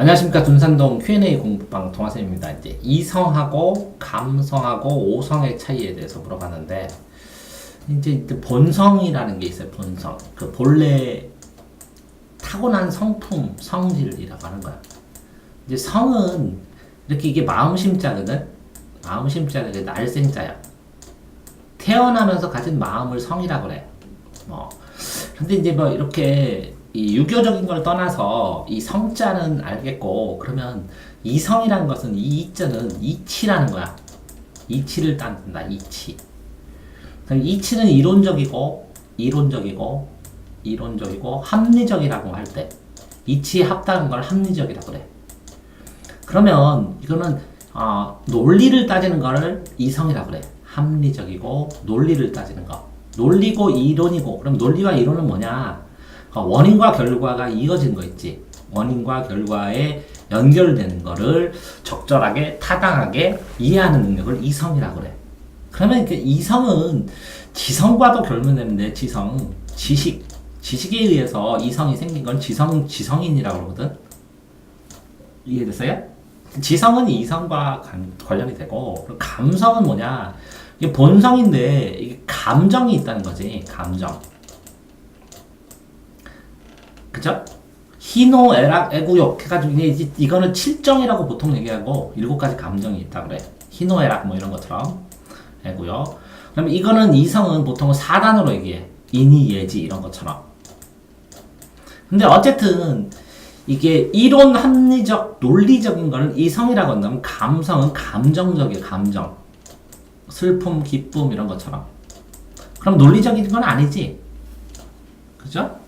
안녕하십니까. 둔산동 Q&A 공부방 동화쌤입니다. 이제 이성하고 감성하고 오성의 차이에 대해서 물어봤는데, 이제 본성이라는 게 있어요. 본성. 그 본래 타고난 성품, 성질이라고 하는 거야. 이제 성은 이렇게 이게 마음심자거든. 마음심자가 날생자야. 태어나면서 가진 마음을 성이라고 그래. 근데 이제 뭐 이렇게 이 유교적인 걸 떠나서 이 성자는 알겠고, 그러면 이성이라는 것은 이 이자는 이치라는 거야. 이치를 따른다. 이치. 그럼 이치는 이론적이고 합리적이라고 할 때, 이치에 합당한 걸 합리적이라고 그래. 그러면 이거는 논리를 따지는 거를 이성이라고 그래. 합리적이고 논리를 따지는 거. 논리고 이론이고. 그럼 논리와 이론은 뭐냐? 원인과 결과가 이어진 거 있지. 원인과 결과에 연결되는 거를 적절하게 타당하게 이해하는 능력을 이성이라고 그래. 그러면 그 이성은 지성과도 결문되는데, 지식에 의해서 이성이 생긴 건 지성인이라고 그러거든. 이해됐어요? 지성은 이성과 관련이 되고, 그리고 감성은 뭐냐? 이게 본성인데 이게 감정이 있다는 거지. 감정. 그죠? 희노, 애락, 애구욕 해가지고 이거는 7정이라고 보통 얘기하고 7가지 감정이 있다 그래. 희노, 애락 뭐 이런 것처럼 애구욕. 그럼 이거는 이성은 보통 4단으로 얘기해. 인의, 예지 이런 것처럼. 근데 어쨌든 이게 이론, 합리적, 논리적인 거는 이성이라고 한다면, 감성은 감정적이에요. 감정. 슬픔, 기쁨 이런 것처럼. 그럼 논리적인 건 아니지. 그죠?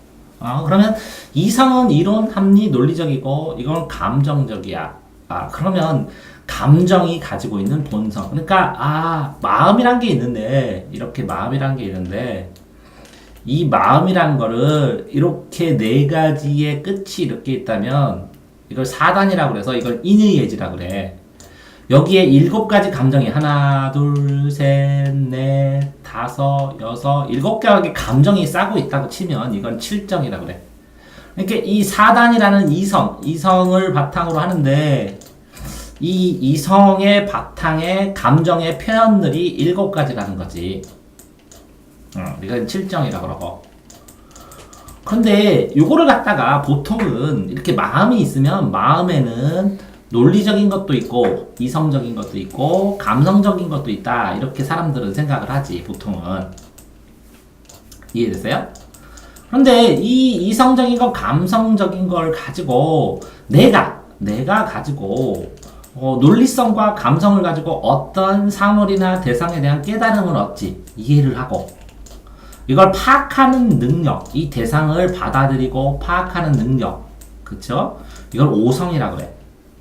그러면 이성은 이론, 합리, 논리적이고 이건 감정적이야. 그러면 감정이 가지고 있는 본성. 그러니까 마음이란 게 있는데, 이렇게 마음이란 게 있는데, 이 마음이란 거를 이렇게 4가지의 끝이 이렇게 있다면 이걸 4단이라고 그래서 이걸 인의예지라고 그래. 여기에 7가지 감정이 하나, 둘, 셋, 넷, 다섯, 여섯, 7개의 감정이 싸고 있다고 치면 이건 7정이라고 그래. 그러니까 이 4단이라는 이성을 바탕으로 하는데, 이 이성의 바탕에 감정의 표현들이 7가지라는 거지. 이건 7정이라고 그러고. 그런데 요거를 갖다가 보통은 이렇게 마음이 있으면 마음에는 논리적인 것도 있고 이성적인 것도 있고 감성적인 것도 있다, 이렇게 사람들은 생각을 하지 보통은. 이해됐어요? 그런데 이 이성적인 것, 감성적인 걸 가지고 내가 가지고 논리성과 감성을 가지고 어떤 사물이나 대상에 대한 깨달음을 얻지, 이해를 하고 이걸 파악하는 능력, 이 대상을 받아들이고 파악하는 능력, 그쵸? 이걸 오성이라고 그래.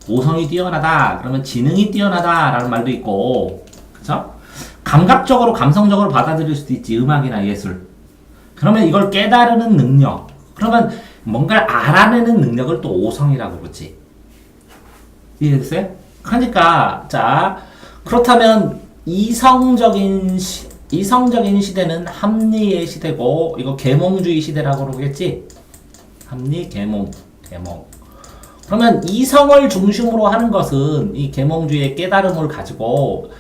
오성이 뛰어나다, 그러면 지능이 뛰어나다라는 말도 있고, 그쵸? 감각적으로, 감성적으로 받아들일 수도 있지, 음악이나 예술. 그러면 이걸 깨달으는 능력, 그러면 뭔가를 알아내는 능력을 또 오성이라고 그러지. 이해됐어요? 그러니까, 그렇다면 이성적인 시대는 합리의 시대고, 이거 계몽주의 시대라고 그러겠지? 합리, 계몽. 그러면 이성을 중심으로 하는 것은 이 계몽주의의 깨달음을 가지고,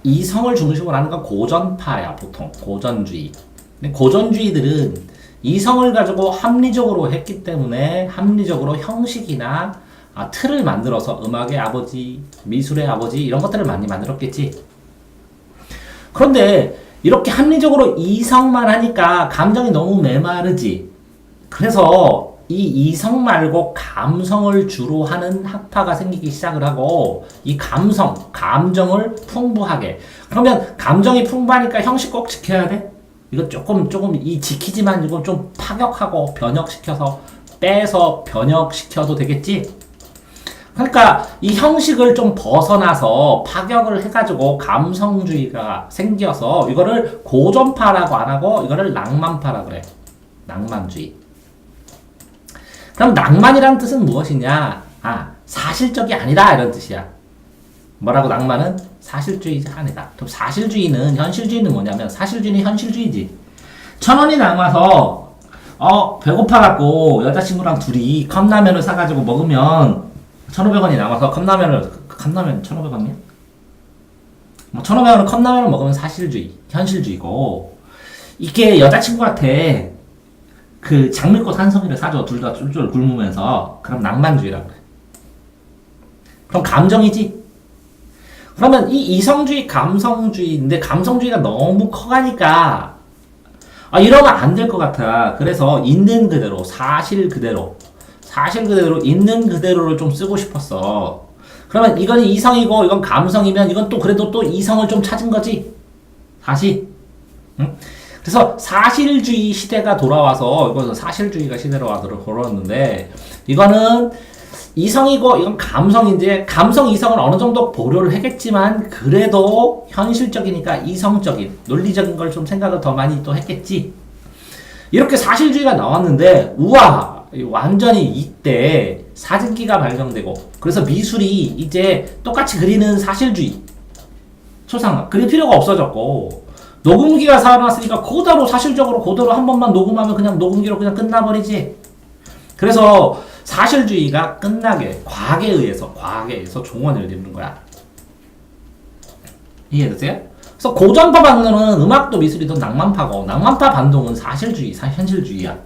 이성을 중심으로 하는 건 고전파야, 보통. 고전주의. 근데 고전주의들은 이성을 가지고 합리적으로 했기 때문에 합리적으로 형식이나 틀을 만들어서 음악의 아버지, 미술의 아버지 이런 것들을 많이 만들었겠지. 그런데 이렇게 합리적으로 이성만 하니까 감정이 너무 메마르지. 그래서 이 이성 말고 감성을 주로 하는 학파가 생기기 시작을 하고, 이 감정을 풍부하게. 그러면 감정이 풍부하니까 형식 꼭 지켜야 돼? 이거 조금 이 지키지만 이거 좀 파격하고 변형시켜서 빼서 변형시켜도 되겠지? 그러니까 이 형식을 좀 벗어나서 파격을 해가지고 감성주의가 생겨서 이거를 고전파라고 안 하고 이거를 낭만파라고 그래. 낭만주의. 그럼 낭만이란 뜻은 무엇이냐? 사실적이 아니다, 이런 뜻이야. 뭐라고? 낭만은 사실주의가 아니다. 그럼 사실주의는, 현실주의는 뭐냐면, 사실주의는 현실주의지. 1,000원이 남아서 배고파갖고 여자친구랑 둘이 컵라면을 사가지고 먹으면 1,500원이 남아서 컵라면 1,500원이야? 뭐 1,500원은 컵라면을 먹으면 사실주의, 현실주의고, 이게 여자친구한테 그 장미꽃 한 송이를 사줘. 둘 다 쫄쫄 굶으면서. 그럼 낭만주의라고 그래. 그럼 감정이지? 그러면 이 이성주의, 감성주의인데 감성주의가 너무 커가니까 이러면 안 될 것 같아. 그래서 있는 그대로, 사실 그대로 있는 그대로를 좀 쓰고 싶었어. 그러면 이건 이성이고 이건 감성이면 이건 또 그래도 또 이성을 좀 찾은 거지. 다시. 응? 그래서 사실주의 시대가 돌아와서 이거 사실주의가 시대로 돌아왔는데 이거는 이성이고 이건 감성인데 감성 이성을 어느 정도 보류를 하겠지만 그래도 현실적이니까 이성적인 논리적인 걸 좀 생각을 더 많이 또 했겠지. 이렇게 사실주의가 나왔는데 우와 완전히 이때 사진기가 발명되고 그래서 미술이 이제 똑같이 그리는 사실주의 초상화 그릴 필요가 없어졌고 녹음기가 살아났으니까 사실적으로 그대로 한 번만 녹음하면 그냥 녹음기로 그냥 끝나버리지. 그래서 사실주의가 끝나게 과학에 의해서 종언을 이루는 거야. 이해되세요? 그래서 고전파 반동은 음악도 미술이도 낭만파고 낭만파 반동은 사실주의, 현실주의야.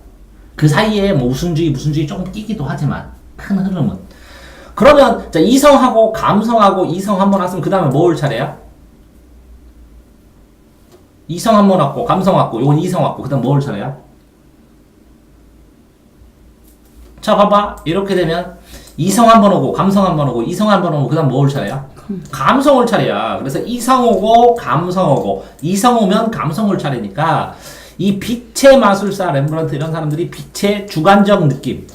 그 사이에 뭐 무슨주의 조금 끼기도 하지만 큰 흐름은. 그러면 자, 이성하고 감성하고 이성 한 번 왔으면 그 다음에 뭐 올 차례야? 이성 한 번 왔고 감성 왔고 요건 이성 왔고 그 다음 뭐 올 차례야? 자 봐봐 이렇게 되면 이성 한 번 오고 감성 한 번 오고 이성 한 번 오고 그 다음 뭐 올 차례야? 감성 올 차례야. 그래서 이성 오고 감성 오고 이성 오면 감성 올 차례니까 이 빛의 마술사 렘브란트 이런 사람들이 빛의 주관적 느낌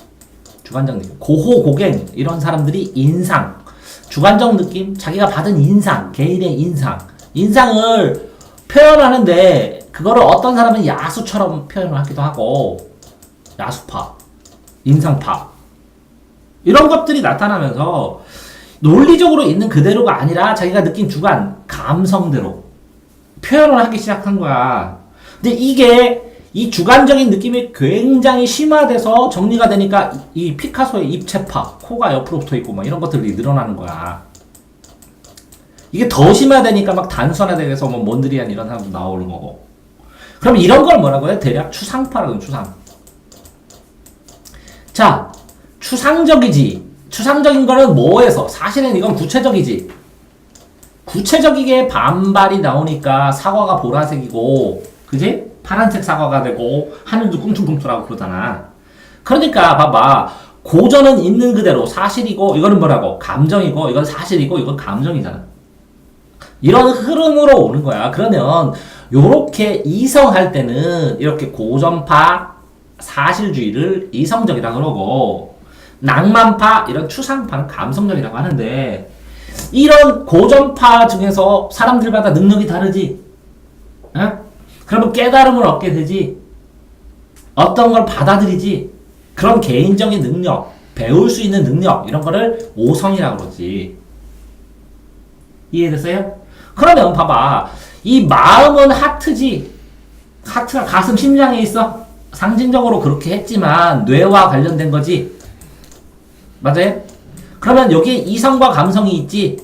고호고갱 이런 사람들이 인상 주관적 느낌 자기가 받은 인상 개인의 인상을 표현하는데 그거를 어떤 사람은 야수처럼 표현을 하기도 하고 야수파 인상파 이런 것들이 나타나면서 논리적으로 있는 그대로가 아니라 자기가 느낀 주관, 감성대로 표현을 하기 시작한 거야. 근데 이게 이 주관적인 느낌이 굉장히 심화돼서 정리가 되니까 이 피카소의 입체파, 코가 옆으로 붙어 있고 막 이런 것들이 늘어나는 거야. 이게 더 심화되니까 막 단순화돼서 뭐 몬드리안 이런 사람도 나오는 거고. 그럼 이런 걸 뭐라고 해? 대략 추상파라고 추상. 자, 추상적이지. 추상적인 거는 뭐에서? 사실은 이건 구체적이지. 구체적이게 반발이 나오니까 사과가 보라색이고, 그지? 파란색 사과가 되고, 하늘도 꿍퉁꿍퉁하고 그러잖아. 그러니까, 봐봐. 고전은 있는 그대로 사실이고, 이거는 뭐라고? 감정이고, 이건 사실이고, 이건 감정이잖아. 이런 흐름으로 오는 거야. 그러면, 요렇게 이성할 때는, 이렇게 고전파, 사실주의를 이성적이라 그러고, 낭만파 이런 추상파는 감성적이라고 하는데 이런 고전파 중에서 사람들마다 능력이 다르지. 에? 그러면 깨달음을 얻게 되지. 어떤 걸 받아들이지. 그런 개인적인 능력, 배울 수 있는 능력 이런 거를 오성이라고 그러지. 이해됐어요? 그러면 봐봐. 이 마음은 하트지. 하트가 가슴 심장에 있어. 상징적으로 그렇게 했지만 뇌와 관련된 거지. 맞아요? 그러면 여기에 이성과 감성이 있지.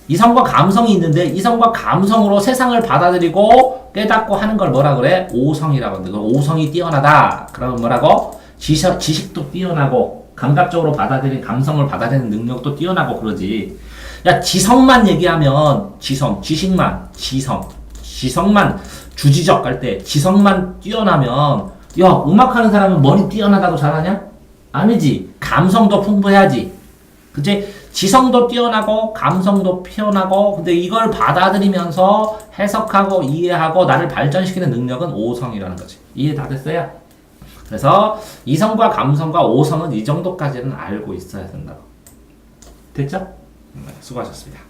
이성과 감성이 있는데 이성과 감성으로 세상을 받아들이고 깨닫고 하는 걸 뭐라 그래? 오성이라고 하는데 오성이 뛰어나다. 그러면 뭐라고? 지식도 뛰어나고 감각적으로 받아들인 감성을 받아들이는 능력도 뛰어나고 그러지. 야 지성만 얘기하면 지식만 지성만 주지적 할 때 지성만 뛰어나면 야 음악하는 사람은 머리 뛰어나다고 잘하냐? 아니지. 감성도 풍부해야지. 그치? 지성도 뛰어나고 감성도 피어나고 근데 이걸 받아들이면서 해석하고 이해하고 나를 발전시키는 능력은 오성이라는 거지. 이해 다 됐어요? 그래서 이성과 감성과 오성은 이 정도까지는 알고 있어야 된다고. 됐죠? 네, 수고하셨습니다.